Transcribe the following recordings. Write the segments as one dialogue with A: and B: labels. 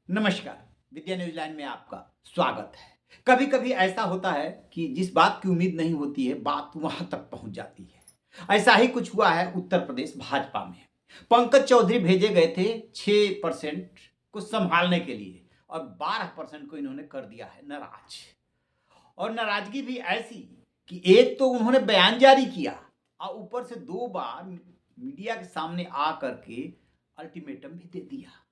A: नमस्कार। विद्या news line में आपका स्वागत है। कभी कभी ऐसा होता है कि जिस बात की उम्मीद नहीं होती है बात वहां तक पहुंच जाती है। ऐसा ही कुछ हुआ है उत्तर प्रदेश भाजपा में। पंकज चौधरी भेजे गए थे 6% को संभालने के लिए और 12% को इन्होंने कर दिया है नाराज। और नाराजगी भी ऐसी कि एक तो उन्होंने बयान जारी किया और ऊपर से 2 बार मीडिया के सामने आ करके अल्टीमेटम भी दे दिया।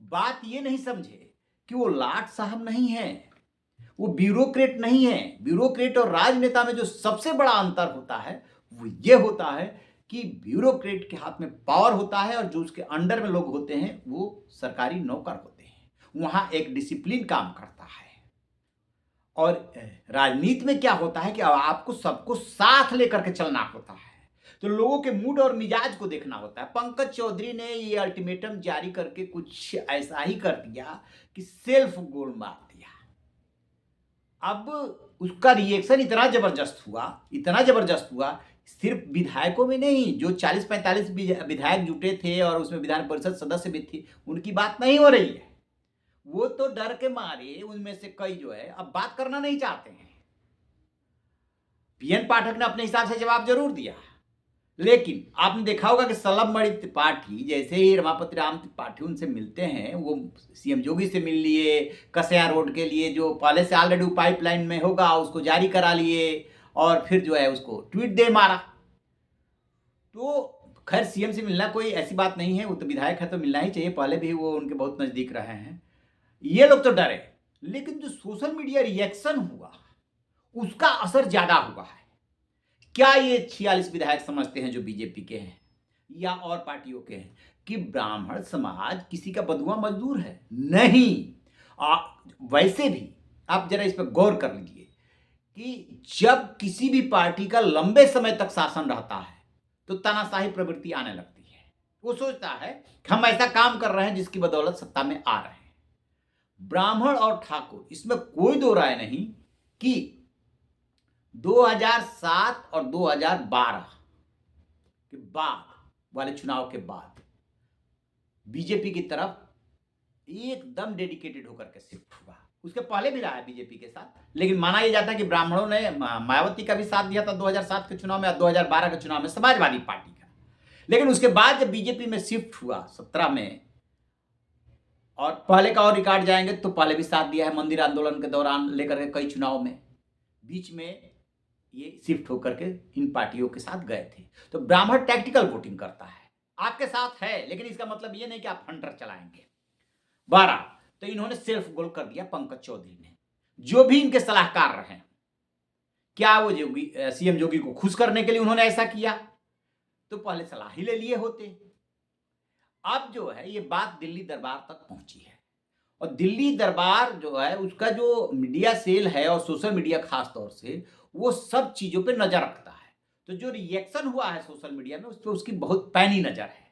A: बात ये नहीं समझे कि वो लाट साहब नहीं है, वो ब्यूरोक्रेट नहीं है। ब्यूरोक्रेट और राजनेता में जो सबसे बड़ा अंतर होता है वो ये होता है कि ब्यूरोक्रेट के हाथ में पावर होता है और जो उसके अंडर में लोग होते हैं वो सरकारी नौकर होते हैं। वहां एक डिसिप्लिन काम करता है। और राजनीति में क्या होता है कि अब आपको सबको साथ लेकर के चलना होता है, तो लोगों के मूड और मिजाज को देखना होता है। पंकज चौधरी ने ये अल्टीमेटम जारी करके कुछ ऐसा ही कर दिया कि सेल्फ गोल मार दिया। अब उसका रिएक्शन इतना जबरदस्त हुआ, सिर्फ विधायकों में नहीं, जो 40-45 विधायक जुटे थे और उसमें विधान परिषद सदस्य भी थे, उनकी बात नहीं हो रही है। वो तो डर के मारे उनमें से कई जो है अब बात करना नहीं चाहते हैं। पीएन पाठक ने अपने हिसाब से जवाब जरूर दिया, लेकिन आपने देखा होगा कि सलभमणि त्रिपाठी जैसे ही रमापति राम त्रिपाठी उनसे मिलते हैं, वो सीएम योगी से मिल लिए, कसया रोड के लिए जो पहले से ऑलरेडी पाइपलाइन में होगा उसको जारी करा लिए और फिर जो है उसको ट्वीट दे मारा। तो खैर सीएम से मिलना कोई ऐसी बात नहीं है, वो तो विधायक है तो मिलना ही चाहिए, पहले भी वो उनके बहुत नजदीक रहे हैं। ये लोग तो डरे, लेकिन जो सोशल मीडिया रिएक्शन हुआ उसका असर ज्यादा हुआ है। क्या ये 46 विधायक समझते हैं जो बीजेपी के हैं या और पार्टियों के हैं कि ब्राह्मण समाज किसी का बंधुआ मजदूर है? नहीं। वैसे भी आप जरा इस पर गौर कर लीजिए कि जब किसी भी पार्टी का लंबे समय तक शासन रहता है तो तानाशाही प्रवृत्ति आने लगती है। वो सोचता है कि हम ऐसा काम कर रहे हैं जिसकी बदौलत सत्ता में आ रहे हैं। ब्राह्मण और ठाकुर, इसमें कोई दो राय नहीं कि 2007 और 2012 के बाद वाले चुनाव के बाद बीजेपी की तरफ एकदम डेडिकेटेड होकर के शिफ्ट हुआ। उसके पहले भी रहा है बीजेपी के साथ, लेकिन माना यह जाता है कि ब्राह्मणों ने मायावती का भी साथ दिया था 2007 के चुनाव में और 2012 के चुनाव में समाजवादी पार्टी का। लेकिन उसके बाद जब बीजेपी में शिफ्ट हुआ 17 में, और पहले का और रिकॉर्ड जाएंगे तो पहले भी साथ दिया है मंदिर आंदोलन के दौरान लेकर के कई चुनाव में, बीच में ये शिफ्ट होकर के इन पार्टियों के साथ गए थे। तो ब्राह्मण टैक्टिकल वोटिंग करता है, आपके साथ है, लेकिन इसका मतलब ये नहीं कि आप हंटर चलाएंगे। 12 तो इन्होंने सेल्फ गोल कर दिया पंकज चौधरी ने। जो भी इनके सलाहकार रहे, क्या वो जोगी सीएम जोगी को खुश करने के लिए उन्होंने ऐसा किया? तो पहले सलाह ही ले लिए होते। अब जो है ये बात दिल्ली दरबार तक पहुंची है और दिल्ली दरबार जो है उसका जो मीडिया सेल है और सोशल मीडिया खास तौर से वो सब चीजों पे नजर रखता है। तो जो रिएक्शन हुआ है सोशल मीडिया में उस पर उसकी बहुत पैनी नजर है।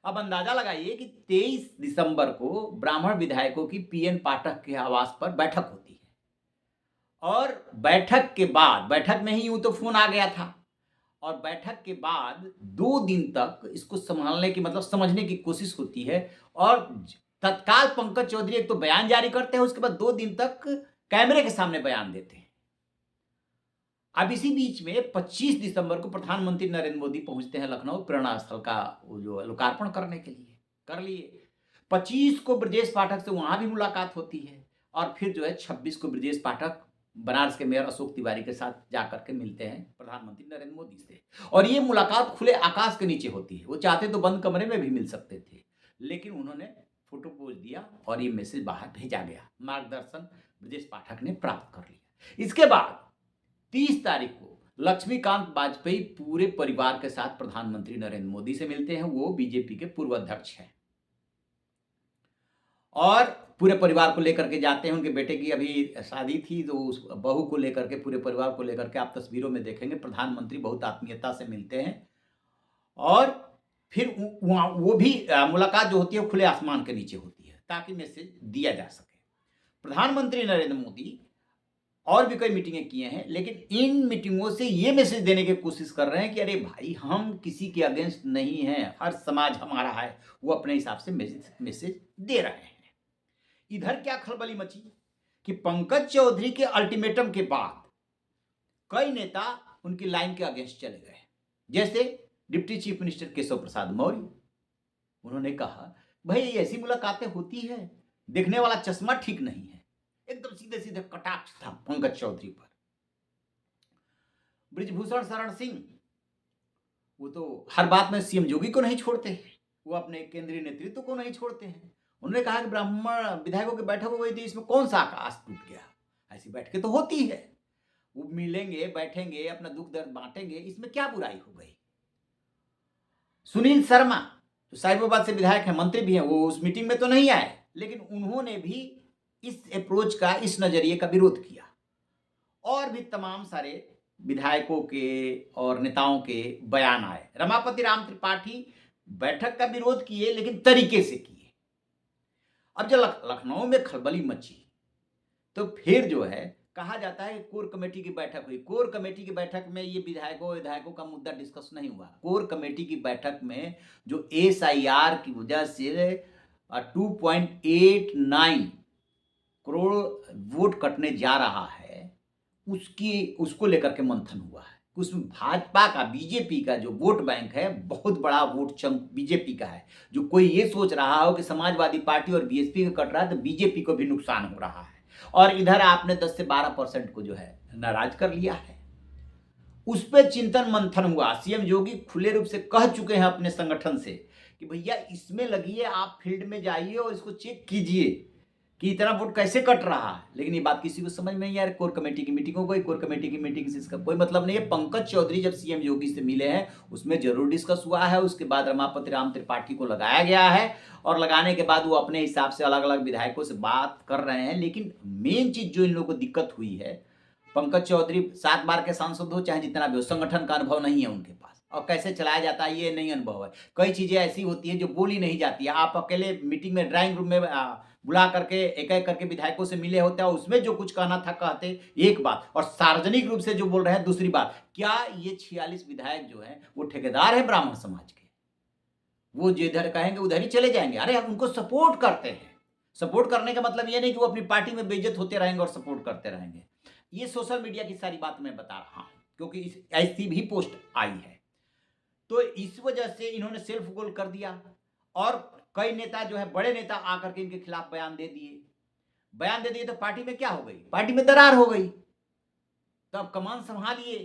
A: अब अंदाजा लगाइए कि 23 दिसंबर को ब्राह्मण विधायकों की पीएन पाठक के आवास पर बैठक होती है और बैठक में ही यूं तो फोन आ गया था और बैठक के बाद 2 दिन तक इसको संभालने की मतलब समझने की कोशिश होती है और तत्काल पंकज चौधरी एक तो बयान जारी करते हैं, उसके बाद 2 दिन तक कैमरे के सामने बयान देते हैं। अब इसी बीच में 25 दिसंबर को प्रधानमंत्री नरेंद्र मोदी पहुंचते हैं लखनऊ प्रेरणा स्थल का जो लोकार्पण करने के लिए। कर लिए 25 को ब्रजेश पाठक से वहां भी मुलाकात होती है और फिर जो है 26 को ब्रजेश पाठक बनारस के मेयर अशोक तिवारी के साथ जाकर के मिलते हैं प्रधानमंत्री नरेंद्र मोदी से। और ये मुलाकात खुले आकाश के नीचे होती है। वो चाहते तो बंद कमरे में भी मिल सकते थे, लेकिन उन्होंने फोटो पोज दिया और ये मैसेज बाहर भेजा गया। मार्गदर्शन ब्रजेश पाठक ने प्राप्त कर लिया। इसके बाद 30 तारीख को लक्ष्मीकांत वाजपेयी पूरे परिवार के साथ प्रधानमंत्री नरेंद्र मोदी से मिलते हैं। वो बीजेपी के पूर्व अध्यक्ष हैं और पूरे परिवार को लेकर के जाते हैं। उनके बेटे की अभी शादी थी तो उस बहू को लेकर के, पूरे परिवार को लेकर के आप तस्वीरों में देखेंगे प्रधानमंत्री बहुत आत्मीयता से मिलते हैं और फिर वहां वो भी मुलाकात जो होती है खुले आसमान के नीचे होती है ताकि मैसेज दिया जा सके। प्रधानमंत्री नरेंद्र मोदी और भी कई मीटिंगें किए हैं, लेकिन इन मीटिंगों से ये मैसेज देने की कोशिश कर रहे हैं कि अरे भाई हम किसी के अगेंस्ट नहीं हैं, हर समाज हमारा है। वो अपने हिसाब से मैसेज दे रहे हैं। इधर क्या खलबली मची कि पंकज चौधरी के अल्टीमेटम के बाद कई नेता उनकी लाइन के अगेंस्ट चले गए, जैसे deputy chief minister Keshav Prasad Maurya. उन्होंने कहा भाई ऐसी मुलाकातें होती है, देखने वाला चश्मा ठीक नहीं है। एकदम सीधे सीधे कटाक्ष था पंकज चौधरी पर। ब्रिजभूषण शरण सिंह वो तो हर बात में सीएम योगी को नहीं छोड़ते, वो अपने केंद्रीय नेतृत्व को नहीं छोड़ते हैं। उन्होंने कहा कि ब्राह्मण विधायकों की बैठक हो गई थी, इसमें कौन सा आकाश टूट गया, ऐसी बैठकें तो होती है, वो मिलेंगे बैठेंगे अपना दुख दर्द बांटेंगे, इसमें क्या बुराई हो गई। सुनील शर्मा जो साहिबाबाद से विधायक है, मंत्री भी हैं, वो उस मीटिंग में तो नहीं आए, लेकिन उन्होंने भी इस अप्रोच का, इस नजरिए का विरोध किया। और भी तमाम सारे विधायकों के और नेताओं के बयान आए। रमापति राम त्रिपाठी बैठक का विरोध किए, लेकिन तरीके से किए। अब जब लखनऊ में खलबली मची तो फिर जो है कहा जाता है कि कोर कमेटी की बैठक हुई। कोर कमेटी की बैठक में ये विधायकों का मुद्दा डिस्कस नहीं हुआ। कोर कमेटी की बैठक में जो एसआईआर की वजह से 2.89 करोड़ वोट कटने जा रहा है, उसको लेकर के मंथन हुआ है। उसमें भाजपा का, बीजेपी का जो वोट बैंक है, बहुत बड़ा वोट चंक बीजेपी का है। जो कोई ये सोच रहा हो कि समाजवादी पार्टी और बीएसपी का कट रहा है तो बीजेपी को भी नुकसान हो रहा है, और इधर आपने 10 से 12% को जो है नाराज कर लिया है। उस पर चिंतन मंथन हुआ। सीएम योगी खुले रूप से कह चुके हैं अपने संगठन से कि भैया इसमें लगिए, आप फील्ड में जाइए और इसको चेक कीजिए कि इतना वोट कैसे कट रहा है। लेकिन ये बात किसी को समझ में नहीं आ रही। कोर कमेटी की मीटिंग हो गई, कोर कमेटी की मीटिंग से इसका कोई मतलब नहीं है। पंकज चौधरी जब सीएम योगी से मिले हैं उसमें जरूर डिस्कस हुआ है। उसके बाद रमापति राम त्रिपाठी को लगाया गया है, और लगाने के बाद वो अपने हिसाब से अलग अलग विधायकों से बात कर रहे हैं। लेकिन मेन चीज जो इन लोगों को दिक्कत हुई है, पंकज चौधरी 7 बार के सांसद हो चाहे जितना भी हो, संगठन का अनुभव नहीं है उनके पास, और कैसे चलाया जाता है ये नहीं अनुभव है। कई चीजें ऐसी होती है जो बोली नहीं जाती है। आप अकेले मीटिंग में, ड्राइंग रूम में बुला करके एक एक करके विधायकों से मिले होते हैं, उसमें जो कुछ कहना था कहते एक बात, और सार्वजनिक रूप से जो बोल रहे हैं दूसरी बात। क्या ये 46 विधायक जो हैं वो ठेकेदार है ब्राह्मण समाज के? वो जिधर कहेंगे उधर ही चले जाएंगे? अरे हम उनको सपोर्ट करते हैं। सपोर्ट करने का मतलब ये नहीं कि वो अपनी पार्टी में बेइज्जत होते रहेंगे और सपोर्ट करते रहेंगे। ये सोशल मीडिया की सारी बात मैं बता रहा हूं, क्योंकि ऐसी भी पोस्ट आई है। तो इस वजह से इन्होंने सेल्फ गोल कर दिया, और कई नेता जो है, बड़े नेता आकर के इनके खिलाफ बयान दे दिए। तो पार्टी में क्या हो गई? पार्टी में दरार हो गई। तो अब कमान संभालिए।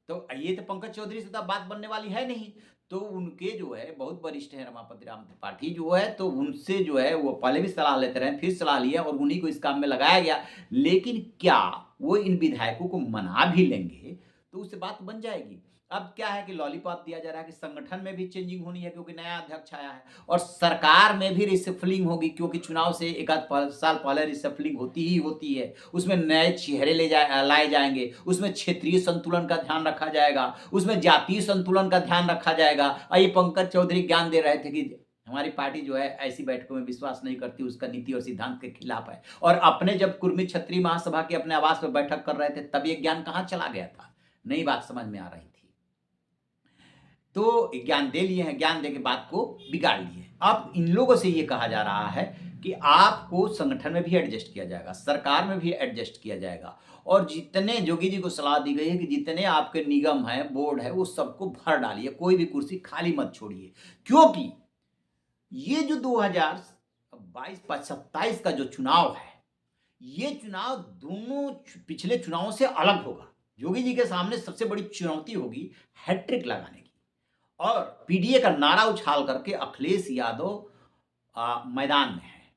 A: तो ये तो पंकज चौधरी से तो बात बनने वाली है नहीं। तो उनके जो है बहुत वरिष्ठ है रमापति राम त्रिपाठी जो है, तो उनसे जो है वो पहले भी सलाह लेते रहे, फिर सलाह लिया और उन्हीं को इस काम में लगाया गया। लेकिन क्या वो इन विधायकों को मना भी लेंगे तो उससे बात बन जाएगी? अब क्या है कि लॉलीपॉप दिया जा रहा है कि संगठन में भी चेंजिंग होनी है क्योंकि नया अध्यक्ष आया है, और सरकार में भी रिसफलिंग होगी क्योंकि चुनाव से एक आध साल पहले रिसफलिंग होती ही होती है। उसमें नए चेहरे लाए जाएंगे, उसमें क्षेत्रीय संतुलन का ध्यान रखा जाएगा, उसमें जातीय संतुलन का ध्यान रखा जाएगा। और ये पंकज चौधरी ज्ञान दे रहे थे कि हमारी पार्टी जो है ऐसी बैठकों में विश्वास नहीं करती, उसका नीति और सिद्धांत के खिलाफ है। और अपने जब कुर्मी क्षत्रिय महासभा के अपने आवास पर बैठक कर रहे थे तब ये ज्ञान कहाँ चला गया था? नई बात समझ में आ रही थी। तो ज्ञान दे लिए हैं, ज्ञान दे के बात को बिगाड़ लिए। अब इन लोगों से ये कहा जा रहा है कि आपको संगठन में भी एडजस्ट किया जाएगा, सरकार में भी एडजस्ट किया जाएगा, और जितने जोगी जी को सलाह दी गई है कि जितने आपके निगम है, बोर्ड है, वो सबको भर डालिए, कोई भी कुर्सी खाली मत छोड़िए। क्योंकि ये जो 2022-27 का जो चुनाव है, ये चुनाव दोनों पिछले चुनावों से अलग होगा। योगी जी के सामने सबसे बड़ी चुनौती होगी हैट्रिक लगाने की, और पीडीए का नारा उछाल करके अखिलेश यादव मैदान में है,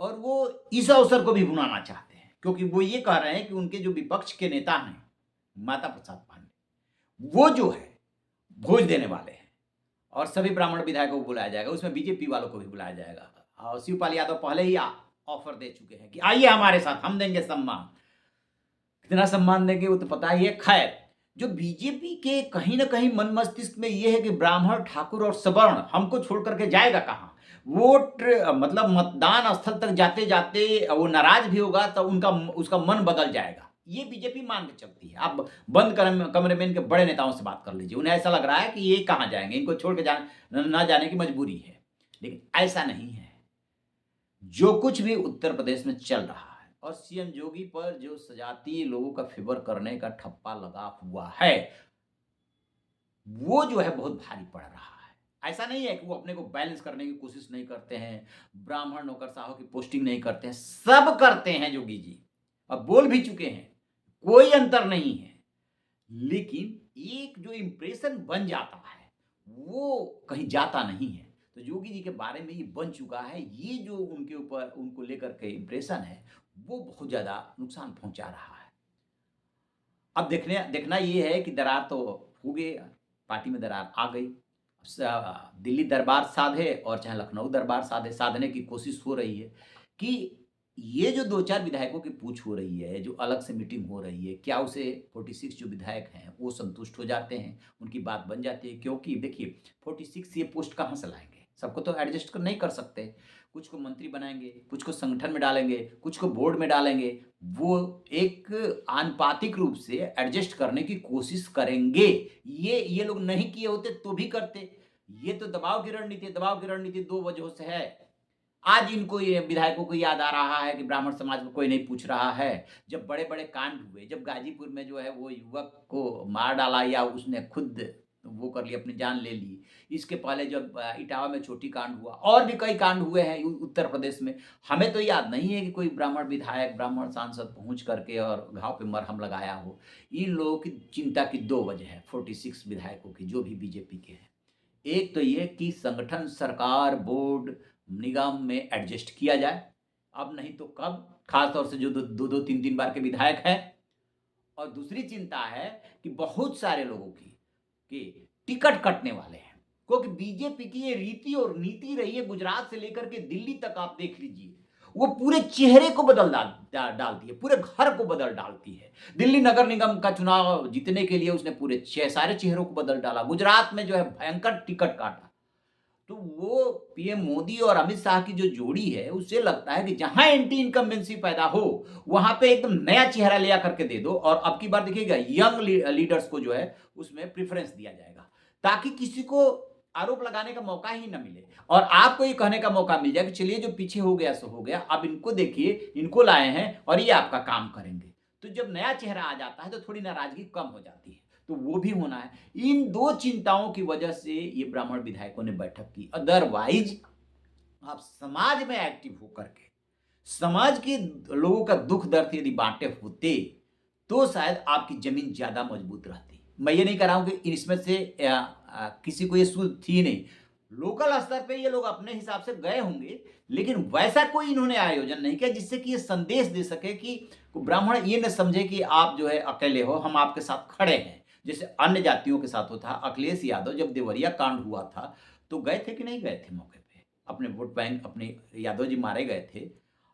A: और वो इस अवसर को भी भुनाना चाहते हैं, क्योंकि वो ये कह रहे हैं कि उनके जो विपक्ष के नेता हैं माता प्रसाद पांडे, वो जो है भोज देने वाले हैं, और सभी ब्राह्मण विधायकों को बुलाया जाएगा, उसमें बीजेपी वालों को भी बुलाया जाएगा। और शिवपाल यादव पहले ही ऑफर दे चुके हैं कि आइए हमारे साथ, हम देंगे सम्मान। कितना सम्मान देंगे वो तो पता ही है। खैर, जो बीजेपी के कहीं ना कहीं मन मस्तिष्क में ये है कि ब्राह्मण, ठाकुर और सवर्ण हमको छोड़ करके जाएगा कहाँ? वोट मतलब मतदान स्थल तक जाते जाते वो नाराज भी होगा तो उसका मन बदल जाएगा। ये बीजेपी मान के चलती है। आप बंद कमरे में इनके बड़े नेताओं से बात कर लीजिए, उन्हें ऐसा लग रहा है कि ये कहाँ जाएंगे, इनको छोड़ के ना जाने की मजबूरी है। लेकिन ऐसा नहीं है। जो कुछ भी उत्तर प्रदेश में चल रहा है और सीएम योगी पर जो सजातीय लोगों का फेवर करने का ठप्पा लगा हुआ है, वो जो है बहुत भारी पड़ रहा है। ऐसा नहीं है कि वो अपने को बैलेंस करने की कोशिश नहीं करते हैं, ब्राह्मण नौकरशाहों की पोस्टिंग नहीं करते हैं, सब करते हैं योगी जी। अब बोल भी चुके हैं, कोई अंतर नहीं है। लेकिन एक जो इम्प्रेशन बन जाता है, वो कहीं जाता नहीं है। तो योगी जी के बारे में ये बन चुका है, ये जो उनके ऊपर उनको लेकर के इम्प्रेशन है, वो बहुत ज़्यादा नुकसान पहुँचा रहा है। अब देखना ये है कि दरार तो हो गई, पार्टी में दरार आ गई। दिल्ली दरबार साधे और चाहे लखनऊ दरबार साधने की कोशिश हो रही है कि ये जो 2-4 विधायकों की पूछ हो रही है, जो अलग से मीटिंग हो रही है, क्या उसे 46 जो विधायक हैं, वो संतुष्ट हो जाते हैं, उनकी बात बन जाती है? क्योंकि देखिए 46 ये पोस्ट कहाँ से लाएँगे? सबको तो एडजस्ट नहीं कर सकते। कुछ को मंत्री बनाएँगे, कुछ को संगठन में डालेंगे, कुछ को बोर्ड में डालेंगे। वो एक आनुपातिक रूप से एडजस्ट करने की कोशिश करेंगे। ये लोग नहीं किए होते तो भी करते। ये तो दबाव की रणनीति है, दबाव की रणनीति 2 वजहों से है। आज इनको ये विधायकों को याद आ रहा है कि ब्राह्मण समाज को कोई नहीं पूछ रहा है। जब बड़े-बड़े कांड हुए, जब गाज़ीपुर में जो है वो युवक को मार डाला या उसने खुद वो कर लिया, अपनी जान ले ली। इसके पहले जब इटावा में चोटी कांड हुआ और भी कई कांड हुए हैं उत्तर प्रदेश में। हमें तो याद नहीं है कि कोई ब्राह्मण विधायक, ब्राह्मण सांसद पहुँच करके और घाव पे मरहम लगाया हो। इन लोगों की चिंता की 2 वजह है, 46 विधायकों की जो भी बीजेपी के हैं। एक तो ये कि संगठन, सरकार, बोर्ड, निगम में एडजस्ट किया जाए। अब नहीं तो कब? खास तौर से जो 2-2, 3-3 बार के विधायक हैं। और दूसरी चिंता है कि बहुत सारे लोगों की कि टिकट कटने वाले हैं। क्योंकि बीजेपी की ये रीति और नीति रही है, गुजरात से लेकर के दिल्ली तक आप देख लीजिए। वो पूरे चेहरे को बदल डालती है, पूरे घर को बदल डालती है। दिल्ली नगर निगम का चुनाव जीतने के लिए उसने पूरे सारे चेहरों को बदल डाला। गुजरात में जो है भयंकर टिकट काटा। तो वो पीएम मोदी और अमित शाह की जो जोड़ी है, उससे लगता है कि जहां एंटी इनकम्बेंसी पैदा हो, वहां पे एकदम नया चेहरा ले आकर के दे दो और अब की बार देखिएगा यंग लीडर्स को जो है उसमें प्रेफरेंस दिया जाएगा, ताकि किसी को आरोप लगाने का मौका ही ना मिले और आपको ये कहने का मौका मिल जाए कि चलिए जो पीछे हो गया सो हो गया, अब इनको देखिए, इनको लाए हैं और ये आपका काम करेंगे। तो जब नया चेहरा आ जाता है तो थोड़ी नाराजगी कम हो जाती है। तो वो भी होना है। इन 2 चिंताओं की वजह से ये ब्राह्मण विधायकों ने बैठक की। अदरवाइज़ आप समाज में एक्टिव होकर के, समाज के लोगों का दुःख दर्द यदि बाँटे होते, तो शायद आपकी ज़मीन ज़्यादा मजबूत रहती। मैं ये नहीं कह रहा हूँ कि इसमें से किसी को ये सूझ थी नहीं। लोकल स्तर पे ये लोग अपने हिसाब से गए होंगे, लेकिन वैसा कोई इन्होंने आयोजन नहीं किया जिससे कि ये संदेश दे सके कि ब्राह्मण ये न समझे कि आप जो है अकेले हो, हम आपके साथ खड़े हैं। जैसे अन्य जातियों के साथ होता। अखिलेश यादव जब देवरिया कांड हुआ था, तो गए थे कि नहीं गए थे मौके पे? अपने वोट बैंक, अपने यादव जी मारे गए थे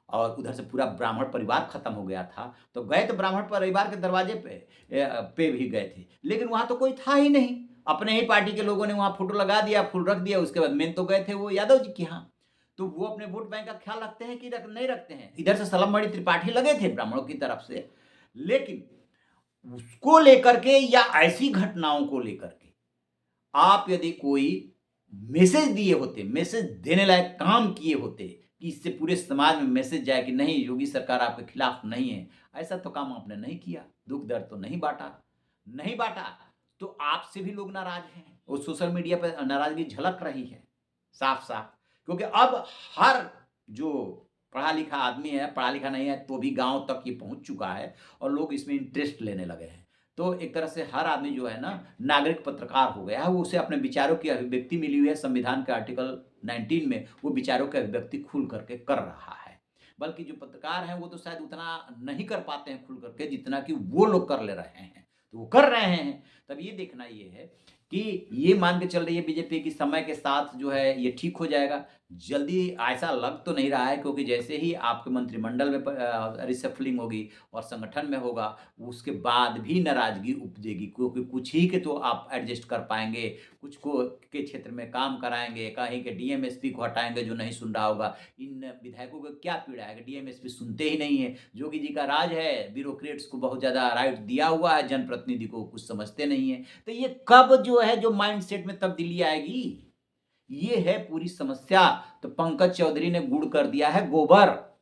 A: और उधर से पूरा ब्राह्मण परिवार खत्म हो गया था। तो गए तो ब्राह्मण परिवार के दरवाजे पे भी गए थे, लेकिन वहाँ तो कोई था ही नहीं। अपने ही पार्टी के लोगों ने वहाँ फ़ोटो लगा दिया, फूल रख दिया, उसके बाद मेन तो गए थे वो यादव जी के यहाँ। तो वो अपने वोट बैंक का ख्याल रखते हैं कि नहीं रखते हैं? इधर से सलम त्रिपाठी लगे थे ब्राह्मणों की तरफ से, लेकिन उसको लेकर के या ऐसी घटनाओं को लेकर के आप यदि कोई मैसेज दिए होते, मैसेज देने लायक काम किए होते कि इससे पूरे समाज में मैसेज जाए कि नहीं, योगी सरकार आपके खिलाफ नहीं है, ऐसा तो काम आपने नहीं किया। दुख दर्द तो नहीं बांटा, नहीं बांटा, तो आपसे भी लोग नाराज हैं और सोशल मीडिया पर नाराजगी झलक रही है साफ साफ। क्योंकि अब हर जो पढ़ा लिखा आदमी है, पढ़ा लिखा नहीं है तो भी गांव तक ये पहुंच चुका है और लोग इसमें इंटरेस्ट लेने लगे हैं। तो एक तरह से हर आदमी जो है ना, नागरिक पत्रकार हो गया है। वो उसे अपने विचारों की अभिव्यक्ति मिली हुई है, संविधान के आर्टिकल 19 में वो विचारों की अभिव्यक्ति खुल करके कर रहा है। बल्कि जो पत्रकार हैं वो तो शायद उतना नहीं कर पाते हैं खुल करके जितना कि वो लोग कर ले रहे हैं। तो वो कर रहे हैं। तब ये देखना ये है कि ये मान के चल रही है बीजेपी की समय के साथ जो है ये ठीक हो जाएगा। जल्दी ऐसा लग तो नहीं रहा है, क्योंकि जैसे ही आपके मंत्रिमंडल में रिशफलिंग होगी और संगठन में होगा, उसके बाद भी नाराज़गी उपजेगी, क्योंकि कुछ ही के तो आप एडजस्ट कर पाएँगे, कुछ को के क्षेत्र में काम कराएँगे, कहीं के डीएम-एसपी को हटाएँगे जो नहीं सुन रहा होगा। इन विधायकों को क्या पीड़ा है कि डीएम-एसपी सुनते ही नहीं है। योगी जी का राज है, ब्यूरोक्रेट्स को बहुत ज़्यादा राइट दिया हुआ है, जनप्रतिनिधि को कुछ समझते नहीं है। तो ये कब जो है जो माइंडसेट में तब्दीली आएगी? ये है पूरी समस्या। तो पंकज चौधरी ने गुड़ कर दिया है गोबर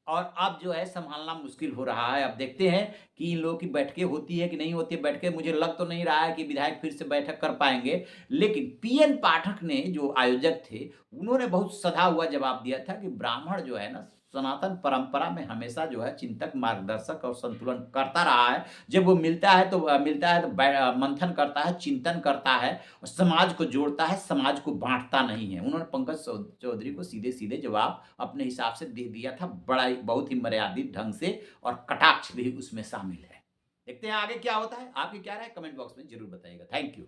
A: और अब जो है संभालना मुश्किल हो रहा है। अब देखते हैं कि इन लोगों की बैठकें होती है कि नहीं होती है। बैठकें मुझे लग तो नहीं रहा है कि विधायक फिर से बैठक कर पाएंगे, लेकिन पीएन पाठक ने जो आयोजक थे, उन्होंने बहुत सधा हुआ जवाब दिया था कि ब्राह्मण जो है ना सनातन परंपरा में हमेशा जो है चिंतक, मार्गदर्शक और संतुलन करता रहा है। जब वो मिलता है तो मंथन करता है, चिंतन करता है और समाज को जोड़ता है, समाज को बाँटता नहीं है। उन्होंने पंकज चौधरी को सीधे-सीधे जवाब अपने हिसाब से दे दिया था, बड़ा ही बहुत ही मर्यादित ढंग से और कटाक्ष भी उसमें शामिल है। देखते हैं आगे क्या होता है। आपकी क्या राय है? कमेंट बॉक्स में ज़रूर बताइएगा। Thank you.